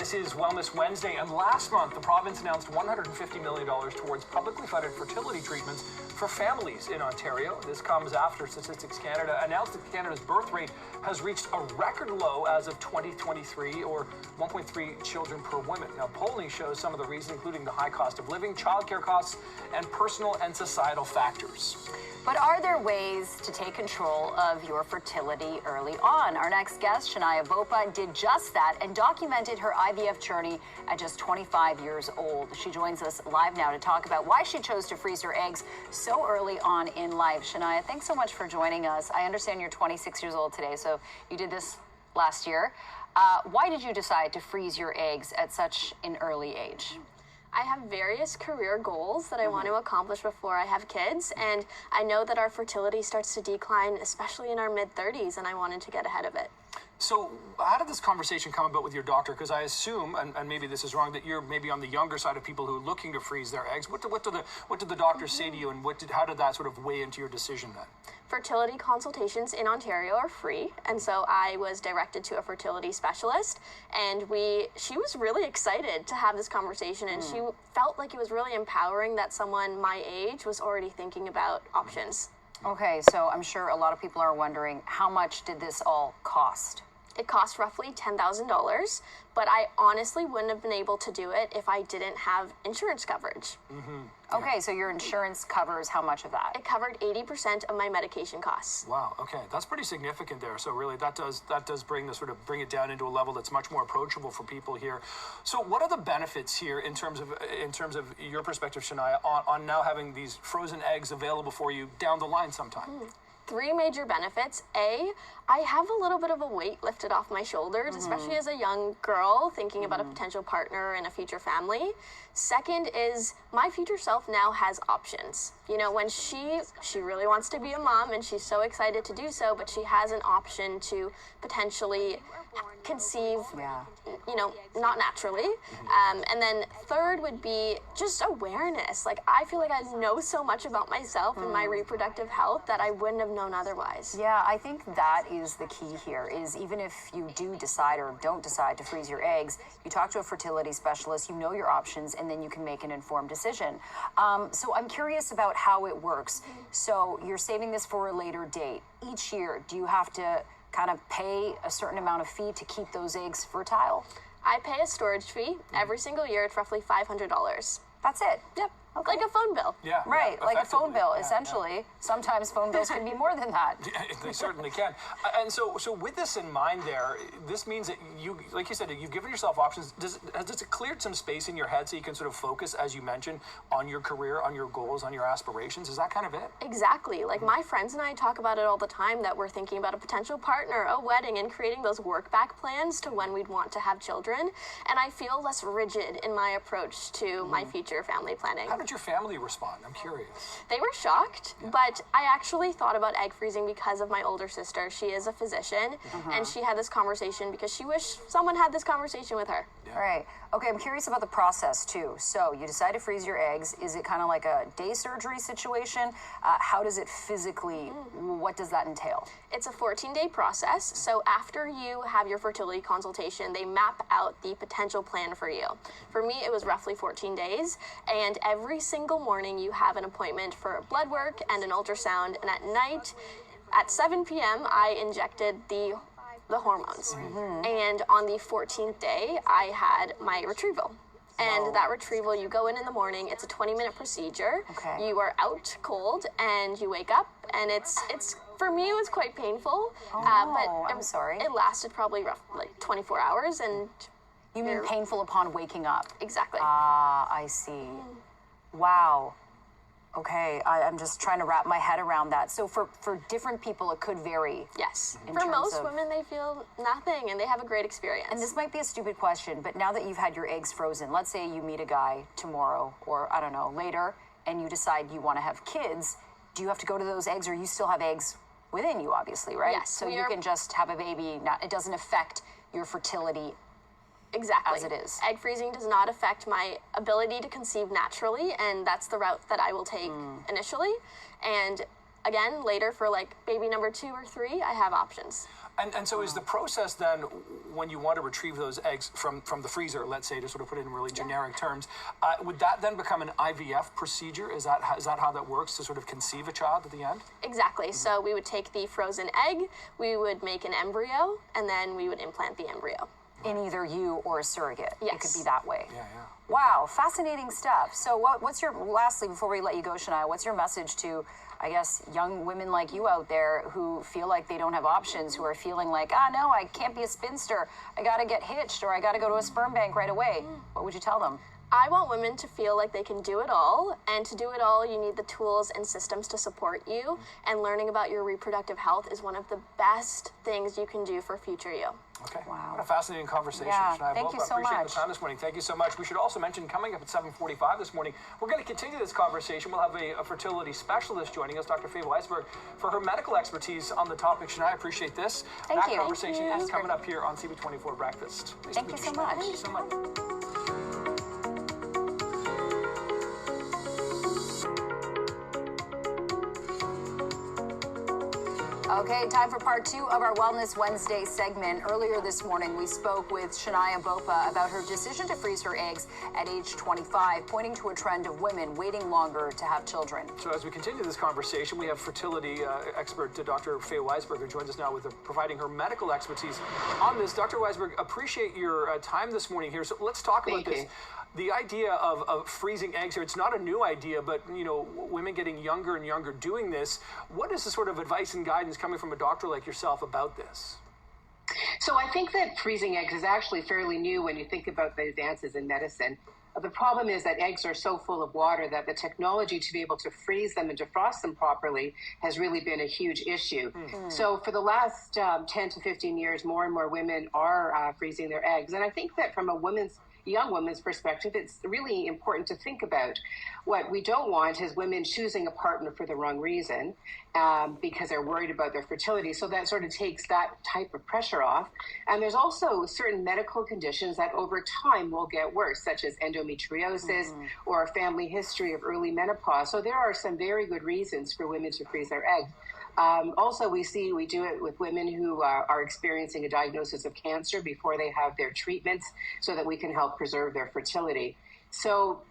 This is Wellness Wednesday, and last month the province announced $150 million towards publicly funded fertility treatments for families in Ontario. This comes after Statistics Canada announced that Canada's birth rate has reached a record low as of 2023, or 1.3 children per woman. Now, polling shows some of the reasons, including the high cost of living, childcare costs, and personal and societal factors. But are there ways to take control of your fertility early on? Our next guest, Shania Vopa, did just that and documented her IVF journey at just 25 years old. She joins us live now to talk about why she chose to freeze her eggs so early on in life. Shania, thanks so much for joining us. I understand you're 26 years old today, so you did this last year. Why did you decide to freeze your eggs at such an early age? I have various career goals that I want to accomplish before I have kids, and I know that our fertility starts to decline, especially in our mid-30s, and I wanted to get ahead of it. So how did this conversation come about with your doctor? Because I assume, and maybe this is wrong, that you're maybe on the younger side of people who are looking to freeze their eggs. What did the doctor say to you, and how did that sort of weigh into your decision then? Fertility consultations in Ontario are free, and so I was directed to a fertility specialist, and she was really excited to have this conversation, and she felt like it was really empowering that someone my age was already thinking about options. Okay, so I'm sure a lot of people are wondering, how much did this all cost? It cost roughly $10,000, but I honestly wouldn't have been able to do it if I didn't have insurance coverage. Okay, so your insurance covers how much of that? It covered 80% of my medication costs. Wow. Okay, that's pretty significant there. So really, that does bring it down into a level that's much more approachable for people here. So what are the benefits here in terms of your perspective, Shania, on now having these frozen eggs available for you down the line sometime? Three major benefits. A, I have a little bit of a weight lifted off my shoulders, especially as a young girl thinking about a potential partner and a future family. Second is my future self now has options. You know, when she really wants to be a mom and she's so excited to do so, but she has an option to potentially conceive, you know, not naturally. And then third would be just awareness. Like, I feel like I know so much about myself and my reproductive health that I wouldn't have known otherwise. Yeah, I think that is the key here, is even if you do decide or don't decide to freeze your eggs, you talk to a fertility specialist, you know your options, and then you can make an informed decision. So I'm curious about how it works. So you're saving this for a later date. Each year, do you have to kind of pay a certain amount of fee to keep those eggs fertile? I pay a storage fee every single year. It's roughly $500. That's it? Yep. Okay. Like a phone bill. Yeah. Right, like a phone bill, Yeah, essentially. Yeah. Sometimes phone bills can be more than that. They certainly can. And so with this in mind there, this means that you, like you said, you've given yourself options. Does it clear some space in your head so you can sort of focus, as you mentioned, on your career, on your goals, on your aspirations? Is that kind of it? Exactly. Like, my friends and I talk about it all the time, that we're thinking about a potential partner, a wedding, and creating those work back plans to when we'd want to have children. And I feel less rigid in my approach to my future family planning. How did your family respond? I'm curious. They were shocked, but I actually thought about egg freezing because of my older sister. She is a physician, and she had this conversation because she wished someone had this conversation with her. All right. Okay, I'm curious about the process, too. So you decide to freeze your eggs. Is it kind of like a day surgery situation? How does it physically, what does that entail? It's a 14-day process. So after you have your fertility consultation, they map out the potential plan for you. For me, it was roughly 14 days. And every single morning, you have an appointment for blood work and an ultrasound. And at night, at 7 p.m., I injected the hormones. And on the 14th day, I had my retrieval. And that retrieval, you go in the morning. It's a 20-minute procedure. Okay. You are out cold, and you wake up, and it's for me, it was quite painful. Oh, but I'm sorry. It lasted probably like 24 hours, and you mean painful upon waking up? Exactly. Ah, I see. Wow. Okay, I'm just trying to wrap my head around that. So for different people, it could vary. Yes. For most women, they feel nothing, and they have a great experience. And this might be a stupid question, but now that you've had your eggs frozen, let's say you meet a guy tomorrow, or I don't know, later, and you decide you want to have kids, do you have to go to those eggs, or you still have eggs within you, obviously, right? Yes. So you can just have a baby, it doesn't affect your fertility. Exactly. As it is. Egg freezing does not affect my ability to conceive naturally, and that's the route that I will take initially. And again, later for like baby number 2 or 3, I have options. And so is the process then, when you want to retrieve those eggs from the freezer, let's say, to sort of put it in really generic terms, would that then become an IVF procedure? Is that how that works, to sort of conceive a child at the end? Exactly. So we would take the frozen egg, we would make an embryo, and then we would implant the embryo. In either you or a surrogate. Yes. It could be that way. Yeah. Wow, fascinating stuff. So what's your, lastly, before we let you go, Shania, what's your message to, I guess, young women like you out there who feel like they don't have options, who are feeling like, no, I can't be a spinster, I gotta get hitched, or I gotta go to a sperm bank right away? What would you tell them? I want women to feel like they can do it all, and to do it all, you need the tools and systems to support you, and learning about your reproductive health is one of the best things you can do for future you. Okay. Wow. What a fascinating conversation. Yeah, Shania thank Bopa. you so Appreciate much. the time this morning. Thank you so much. We should also mention, coming up at 7:45 this morning, we're going to continue this conversation. We'll have a fertility specialist joining us, Dr. Faye Weisberg, for her medical expertise on the topic. Shania, I appreciate this. Thank you. That conversation Thank you. is coming up here on CP24 Breakfast. Nice to Thank meet you so Shania. much. Thank you so much. Okay, time for part 2 of our Wellness Wednesday segment. Earlier this morning, we spoke with Shania Bopa about her decision to freeze her eggs at age 25, pointing to a trend of women waiting longer to have children. So as we continue this conversation, we have fertility expert Dr. Faye Weisberg, who joins us now with providing her medical expertise on this. Dr. Weisberg, appreciate your time this morning here. So let's talk about this. The idea of freezing eggs here, it's not a new idea, but, you know, women getting younger and younger doing this. What is the sort of advice and guidance coming from a doctor like yourself about this? So I think that freezing eggs is actually fairly new when you think about the advances in medicine. The problem is that eggs are so full of water that the technology to be able to freeze them and defrost them properly has really been a huge issue. So for the last 10 to 15 years, more and more women are freezing their eggs. And I think that from a young woman's perspective, it's really important to think about. What we don't want is women choosing a partner for the wrong reason because they're worried about their fertility. So that sort of takes that type of pressure off. And there's also certain medical conditions that over time will get worse, such as endometriosis or a family history of early menopause. So there are some very good reasons for women to freeze their eggs. Also, we do it with women who are experiencing a diagnosis of cancer before they have their treatments so that we can help preserve their fertility. So,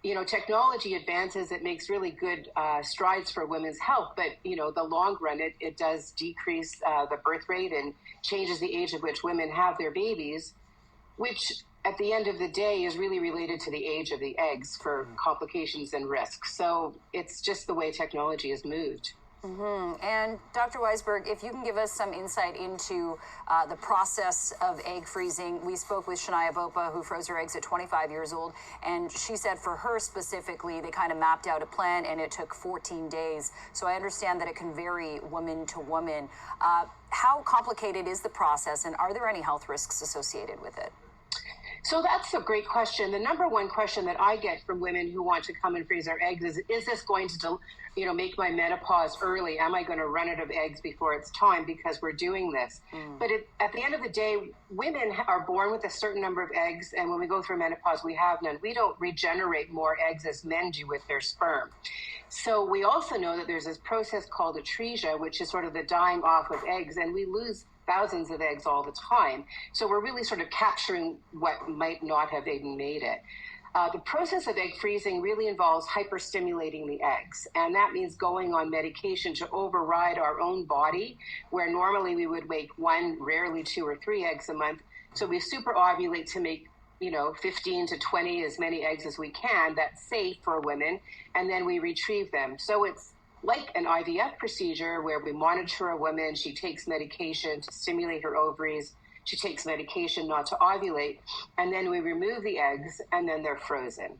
you know, technology advances, it makes really good strides for women's health, but, you know, the long run, it does decrease the birth rate and changes the age at which women have their babies, which at the end of the day is really related to the age of the eggs for complications and risks. So it's just the way technology has moved. And Dr. Weisberg, if you can give us some insight into the process of egg freezing. We spoke with Shania Bopa, who froze her eggs at 25 years old, and she said for her specifically, they kind of mapped out a plan and it took 14 days. So I understand that it can vary woman to woman. How complicated is the process, and are there any health risks associated with it? So that's a great question. The number one question that I get from women who want to come and freeze their eggs is this going to, make my menopause early? Am I going to run out of eggs before it's time because we're doing this? But at the end of the day, women are born with a certain number of eggs, and when we go through menopause, we have none. We don't regenerate more eggs as men do with their sperm. So we also know that there's this process called atresia, which is sort of the dying off of eggs, and we lose thousands of eggs all the time. So we're really sort of capturing what might not have even made it. The process of egg freezing really involves hyperstimulating the eggs, and that means going on medication to override our own body, where normally we would make 1, rarely 2 or 3 eggs a month. So we superovulate to make 15 to 20, as many eggs as we can. That's safe for women, and then we retrieve them. So it's like an IVF procedure where we monitor a woman. She takes medication to stimulate her ovaries. She takes medication not to ovulate, and then we remove the eggs, and then they're frozen.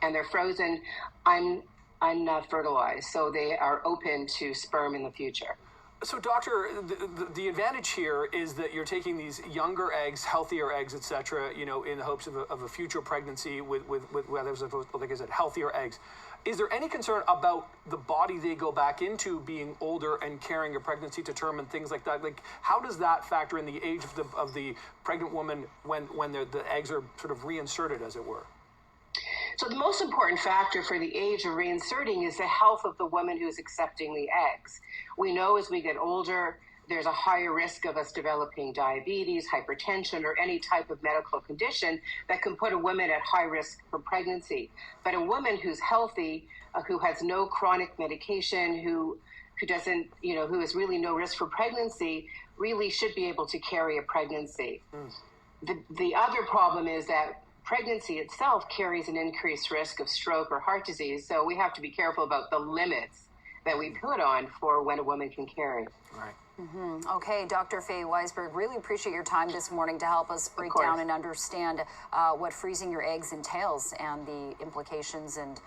And they're frozen unfertilized, so they are open to sperm in the future. So, doctor, the advantage here is that you're taking these younger eggs, healthier eggs, et cetera, in the hopes of a future pregnancy with like I said, healthier eggs. Is there any concern about the body they go back into being older and carrying a pregnancy to term and things like that? Like, how does that factor in the age of the pregnant woman when the eggs are sort of reinserted, as it were? So the most important factor for the age of reinserting is the health of the woman who's accepting the eggs. We know as we get older, there's a higher risk of us developing diabetes, hypertension, or any type of medical condition that can put a woman at high risk for pregnancy. But a woman who's healthy, who has no chronic medication, who doesn't, who has really no risk for pregnancy, really should be able to carry a pregnancy. The other problem is that pregnancy itself carries an increased risk of stroke or heart disease, so we have to be careful about the limits that we put on for when a woman can carry. Right. Okay, Dr. Faye Weisberg, really appreciate your time this morning to help us break down and understand what freezing your eggs entails and the implications and